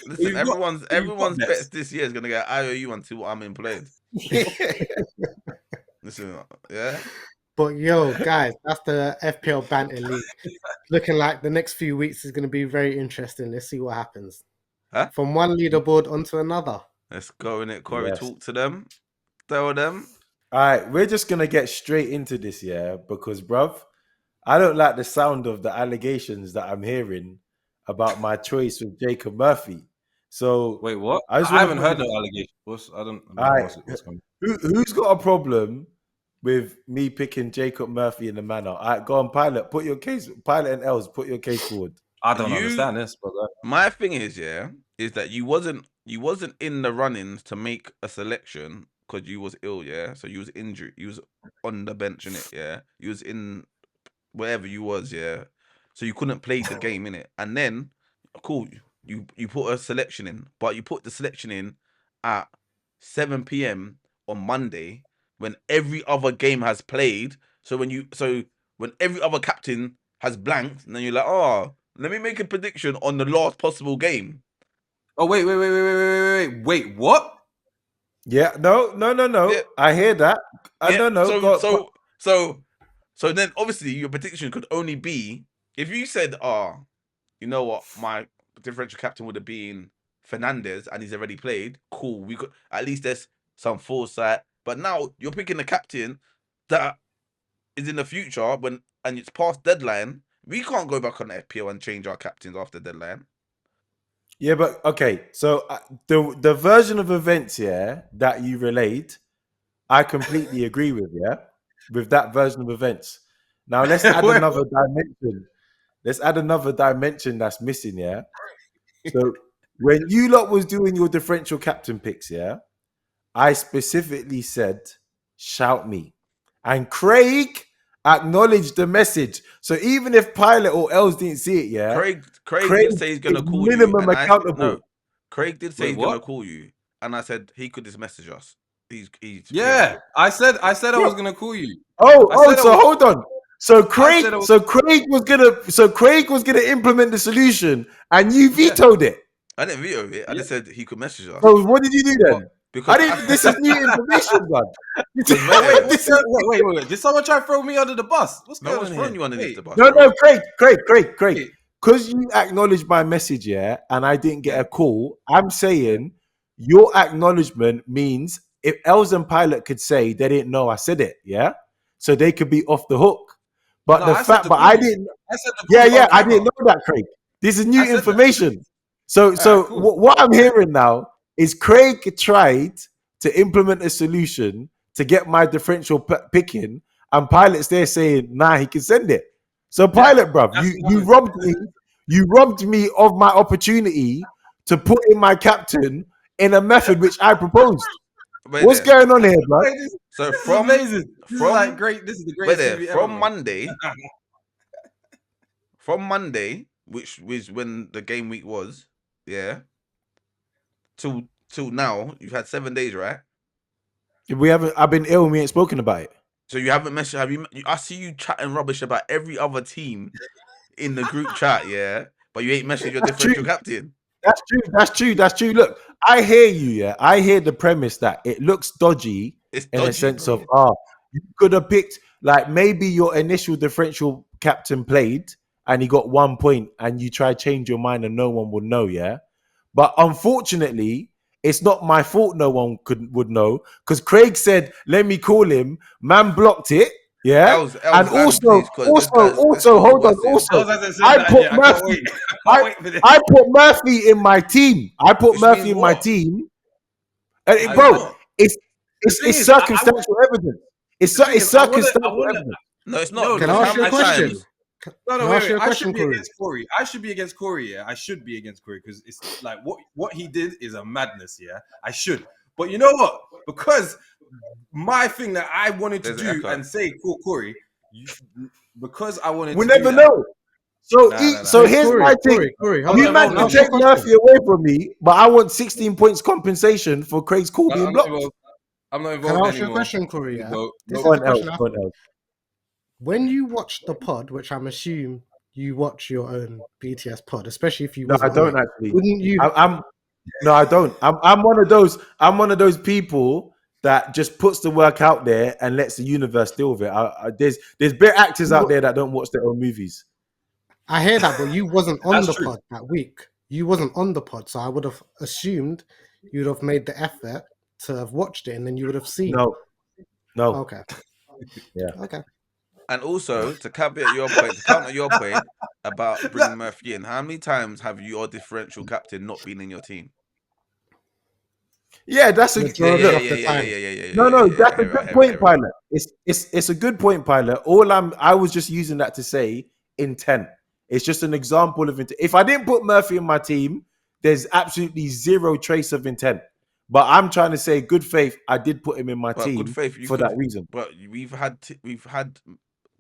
Listen, everyone's bets this year is gonna get IOU until I'm employed. Listen, yeah. But yo, guys, that's the FPL Banter League. Looking like the next few weeks is going to be very interesting. Let's see what happens. Huh? From one leaderboard onto another. Let's go in it, Corey. Yes. Talk to them. Tell them. All right, we're just going to get straight into this, because, bruv, I don't like the sound of the allegations that I'm hearing about my choice with Jacob Murphy. So wait, what? I haven't heard no allegations. I don't know what's going on. Who's got a problem with me picking Jacob Murphy in the manner? All right, go on, Pilot. Put your case. Pilot and Els, put your case forward. I don't understand this, but my thing is that you wasn't in the runnings to make a selection because you was ill, so you was injured. You was on the bench in it, You was in wherever you was, So you couldn't play the game in it, and then cool, you put a selection in, but you put the selection in at 7 p.m. on Monday when every other game has played. So when every other captain has blanked, and then you're like, oh, let me make a prediction on the last possible game. Oh wait, what? Yeah, no. Yeah. I hear that. So then obviously your prediction could only be if you said, you know what, my differential captain would have been Fernandez and he's already played. Cool, we could at least there's some foresight. But now you're picking a captain that is in the future and it's past deadline. We can't go back on FPL and change our captains after deadline. Yeah, but okay. So the version of events, that you relayed, I completely agree with. Yeah, with that version of events. Now let's add Wait, another dimension. Let's add another dimension that's missing. Yeah. So when you lot was doing your differential captain picks, I specifically said, "Shout me," and Craig acknowledged the message. So even if Pilot or Els didn't see it, Craig Craig did say he's is gonna call you, minimum and accountable. Craig did say wait, he's what? gonna call you, and I said he could just message us. He's Yeah, I said I was gonna call you. So hold on. So Craig, said I was- so Craig was gonna implement the solution, and you vetoed it. I didn't veto it. I Yeah. just said he could message us. So what did you do then? Because I didn't. This is new information, man. Wait. Did someone try to throw me under the bus? What's no going one's on throwing here? you underneath the bus. No, bro. Craig. Wait. Because you acknowledged my message, and I didn't get Yeah. a call. I'm saying your acknowledgement means if Els and Pilot could say they didn't know I said it, so they could be off the hook. But No, the I said fact, to but call I you. didn't. I said to call you on I camera. didn't know that, Craig. This is new I said that. information. So, Alright, cool. what I'm hearing now is Craig tried to implement a solution to get my differential picking, and Pilot's there saying, "Nah, he can send it." So, Pilot, bruv, that's you robbed me. You robbed me of my opportunity to put in my captain in a method which I proposed. What's going on here, blood? So This is from amazing. This from is like great. This is the greatest TV ever. from man. Monday, which was when the game week was, till now, you've had 7 days, right? We haven't. I've been ill. We ain't spoken about it. So you haven't messaged. Have you? I see you chatting rubbish about every other team in the group chat, but you ain't messaged your differential captain. That's true. Look, I hear you, I hear the premise that it looks dodgy It's in dodgy, a sense bro. of, you could have picked, like, maybe your initial differential captain played and he got 1 point and you try change your mind and no one would know, But unfortunately, it's not my fault no one would know, because Craig said, let me call him. Man blocked it. Els, And please, let's go hold on. what's Also, Els hasn't said I that put yet. I can't Murphy. wait. I can't wait for this. I put Murphy in my team. Which means what? And Bro, bro, it's circumstantial evidence. It's circumstantial evidence. No, it's not. Can I ask you a question? No, Wait. I should be against Corey. I should be against Corey, I should be against Corey because it's like what he did is a madness, I should. But you know what? Because my thing that I wanted to do and say, call Corey, because I wanted We to never do know. So, So here's Corey, my thing. You man can take Murphy away from me, but I want 16 points compensation for Craig's call being blocked. I'm not involved Can I ask you a anymore. question, Corey? Yeah? This Go is on, a question. Els. When you watch the pod, which I'm assuming you watch your own BTS pod, especially if you No, I wasn't on don't it, actually. wouldn't you? No, I don't. I'm one of those. I'm one of those people that just puts the work out there and lets the universe deal with it. There's bit actors out there that don't watch their own movies. I hear that, but you wasn't on That's the true. pod that week. You wasn't on the pod, so I would have assumed you'd have made the effort to have watched it, and then you would have seen. No. Okay. Yeah. Okay. And also to counter your point about bringing Murphy in, how many times have your differential captain not been in your team? Yeah, that's a Majority of the time. No, that's a good point, Pilot. It's a good point, Pilot. I was just using that to say intent. It's just an example of intent. If I didn't put Murphy in my team, there's absolutely zero trace of intent. But I'm trying to say, good faith, I did put him in my team good faith, for that reason. But we've had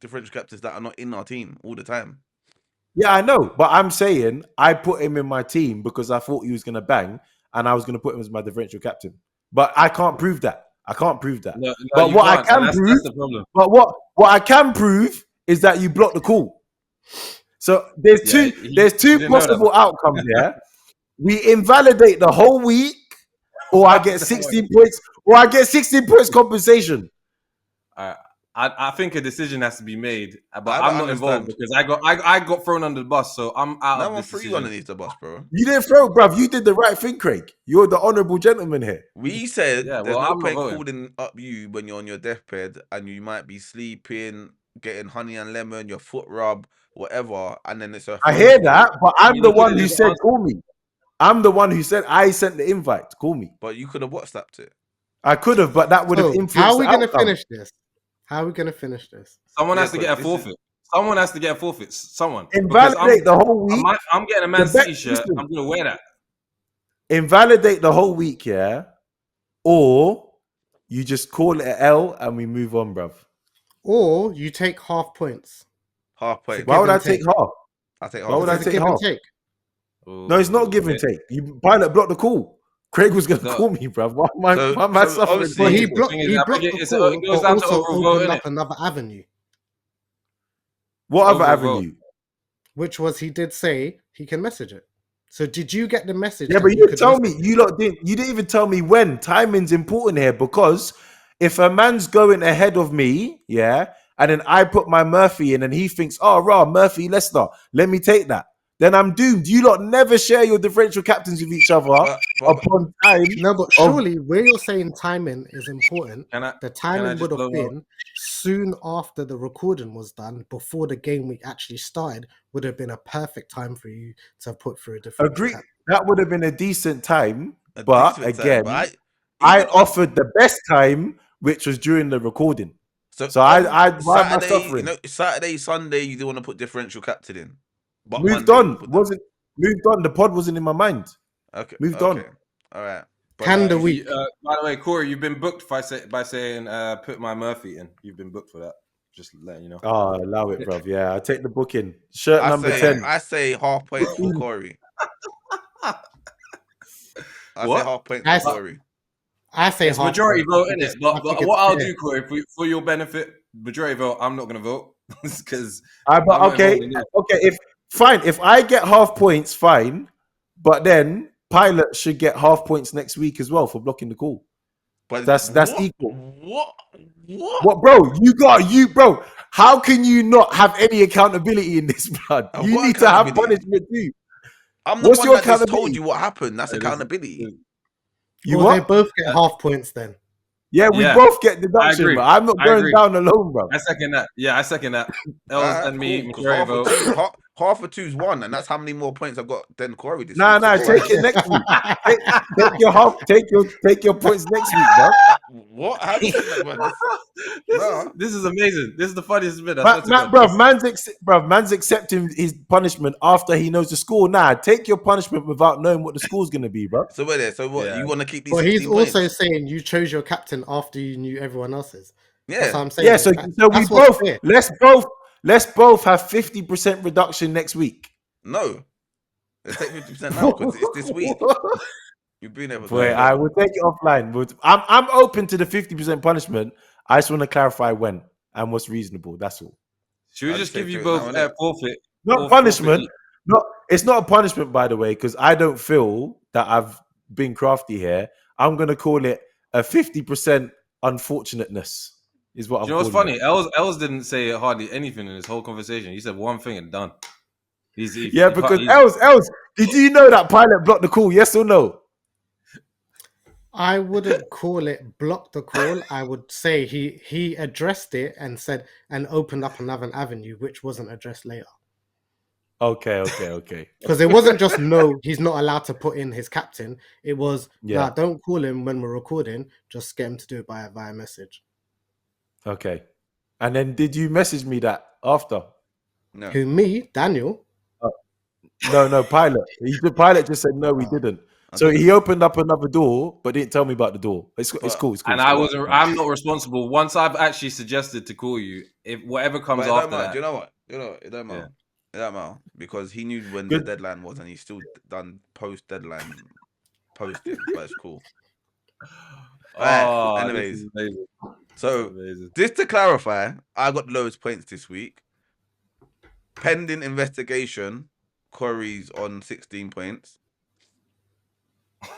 differential captains that are not in our team all the time. Yeah, I know, but I'm saying I put him in my team because I thought he was going to bang, and I was going to put him as my differential captain. But I can't prove that. No, but what I can prove, that's the problem. But what I can prove is that you blocked the call. So there's two possible outcomes here. We invalidate the whole week, or I get 16 points, or I get 16 points compensation. I think a decision has to be made, but I'm not involved because I got thrown under the bus, so I'm out. No one threw you underneath the bus, bro. You didn't throw, bruv. You did the right thing, Craig. You're the honourable gentleman here. We said there's no point calling up you when you're on your deathbed and you might be sleeping, getting honey and lemon, your foot rub, whatever, and then it's a. I hear that, but I'm the one who said call me. I'm the one who said I sent the invite to call me. But you could have WhatsApped it. I could have, but that would have So, influenced how are we the going to outcome. finish this? How are we going to finish this? Someone Yeah, has to get a 'cause this is- forfeit. Someone has to get a forfeit. Someone. Because Invalidate the whole week. I'm getting a Man The bet- City shirt. listen. I'm going to wear that. Invalidate the whole week, yeah? Or you just call it an L and we move on, bruv. Or you take half points. Half point. Why would I and take. take half? I take Why half. would I It's a take give and half? take. No, it's not give and take. You Pilot blocked the call. Craig was going to call me, bruv. Why am I, So- why am I so suffering? obviously- Well, he The blocked thing is, the it call, goes but down to also overvote, opened innit? up another avenue, What other Overvote. avenue? which was he did say he can message it. So did you get the message? Yeah, that but you could tell me. message it? You lot didn't. You didn't even tell me when. Timing's important here because if a man's going ahead of me, yeah, and then I put my Murphy in, and he thinks, "Oh, rah, Murphy, Leicester, let me take that." Then I'm doomed. You lot never share your differential captains with each other But upon time. No, but surely where you're saying timing is important, Can I? the Can I timing just would have blow my- been soon after the recording was done, before the game week actually started, would have been a perfect time for you to have put through a different Agree. That would have been a decent time, a but decent time, again, but I even- offered the best time, which was during the recording. So on why am I Saturday, suffering? Saturday, Sunday, you didn't want to put differential captain in. But Moved Monday, you on. put that. Wasn't moved on. The pod wasn't in my mind. Okay. moved okay. on. All right. But Can the week. By the way, Corey, you've been booked by saying put my Murphy in. You've been booked for that. Just letting you know. Oh, allow it, bruv. Yeah, I take the booking. Shirt number 10. I say half points for Corey. I What? say half points I for s- Corey. I say It's half majority point, vote, because innit? I But think it's what I'll fair. do, Corey, for your benefit, majority vote, I'm not going to vote because But okay, if I get half points, fine. But then Pilot should get half points next week as well for blocking the call. But That's what? equal. What? Bro? Bro. How can you not have any accountability in this, blood? And You what need to have accountability? punishment too. I'm the What's one your that just told accountability? you what happened. That's accountability. You Well, they what? both get half points then. Yeah, we Yeah, both get I deduction, agree. but I'm not I going agree. down alone, bro. I second that. Yeah, I second that. Els Alright, and me, cool, 'cause majority vote. half of two's one, and that's how many more points I've got than Corey this Nah, week. So go take ahead. it next week. Take your half. Take your points next week, bro. What? How do you think that, man? This is amazing. This is the funniest bit. I swear to God. Man's accepting his punishment after he knows the score. Nah, take your punishment without knowing what the score's gonna be, bro. So wait there. So what? Yeah. You want to keep these? But he's 16 points? also saying you chose your captain after you knew everyone else's. That's what Yeah. I'm saying. Yeah, so we That's what's fair. let's both have 50% reduction next week. No. Let's take 50% now because it's this week. You've been there for Wait, I will take it offline. I'm open to the 50% punishment. I just want to clarify when and what's reasonable. That's all. Should we I'll just take give you it both now, innit? forfeit? Not or punishment. forfeit? It's not a punishment, by the way, because I don't feel that I've been crafty here. I'm gonna call it a 50% unfortunateness. Is what I'm. You know what's calling funny? it. Els didn't say hardly anything in this whole conversation. He said one thing and done. Yeah, because Els, did you know that Pilot blocked the call? Yes or no? I wouldn't call it block the call. I would say he addressed it and said and opened up another avenue which wasn't addressed later. Okay. Because it wasn't just no, he's not allowed to put in his captain. It was Yeah. don't call him when we're recording. Just get him to do it via message. Okay. And then did you message me that after? No. Who, me, Daniel? No, Pilot. Pilot just said no, we didn't. So he opened up another door, but didn't tell me about the door. It's cool. And I'm not responsible. Once I've actually suggested to call you, if whatever comes But it don't after matter. that. Do you know what? It don't matter. It don't matter because he knew when the deadline was, and he still done post deadline posting. But it's cool. Right, anyways, so just to clarify, I got loads points this week. Pending investigation, Corey's on 16 points,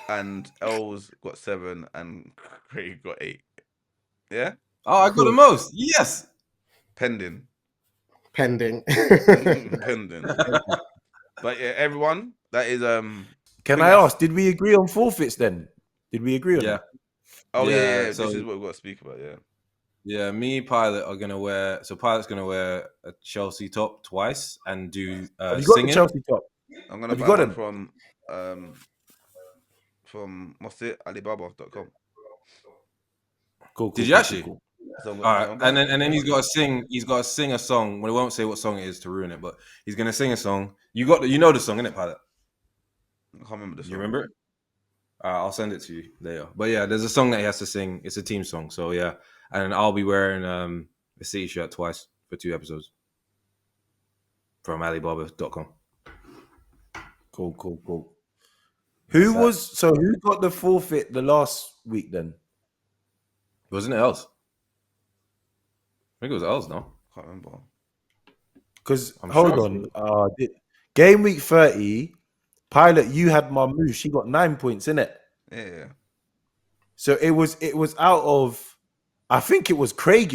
and Els got 7, and Craig got 8. Yeah. Oh, I got the most. Yes. Pending. Pending. But yeah, everyone, that is Can I ask? Did we agree on forfeits then? Did we agree on that? Oh yeah. So, this is what we've got to speak about. Yeah, me, Pilot are gonna wear. So Pilot's gonna wear a Chelsea top twice and do Have you got singing. the Chelsea top? I'm gonna Have you buy got one him? from what's it? Alibaba.com. Cool. Did you actually? Cool. So All right, I'm gonna. and then he's got to sing. He's got to sing a song. Well, we won't say what song it is to ruin it, but he's gonna sing a song. You know the song, innit, Pilot? I can't remember the song. You remember it? I'll send it to you later. But yeah, there's a song that he has to sing. It's a team song. So yeah, and I'll be wearing a City shirt twice for 2 episodes from Alibaba.com. Cool. Who got the forfeit the last week then? Wasn't it else? I think it was else, no? Can't remember. Because I'm hold sure. on, game week 30, Pilot, you had Marmouche. She got 9 points in it. Yeah. So it was out of, I think it was Craig.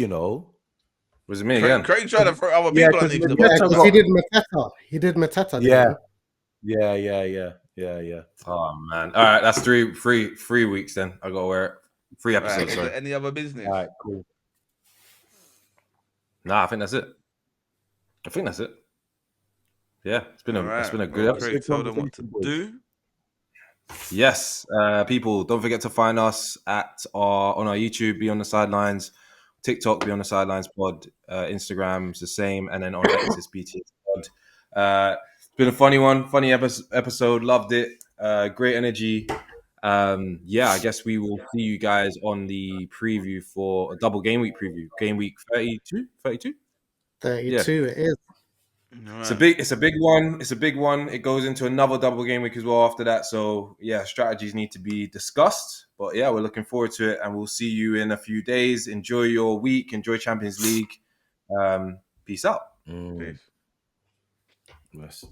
Was it me again? Craig trying to throw other Yeah, people because underneath the Mateta bus. Because he did Mateta. He did Mateta, Yeah. didn't Yeah. Oh man! All right, that's three weeks then. I gotta wear it. 3 episodes. Right, is sorry. there any other business? All right, cool. Nah, I think that's it. Yeah, it's been a good episode. Craig, tell them what to do. Yes, people, don't forget to find us on our YouTube, Beyond The Sidelines, TikTok, Beyond The Sidelines Pod, Instagram's the same, and then on X it's BTS Pod. It's been a funny episode. Loved it. Great energy. Yeah, I guess we will see you guys on the preview for a double game week preview. Game week 32? 32 Yeah. it is. Right. It's a big one. It goes into another double game week as well after that. So yeah, strategies need to be discussed. But yeah, we're looking forward to it, and we'll see you in a few days. Enjoy your week. Enjoy Champions League. Peace out. Peace. Yes.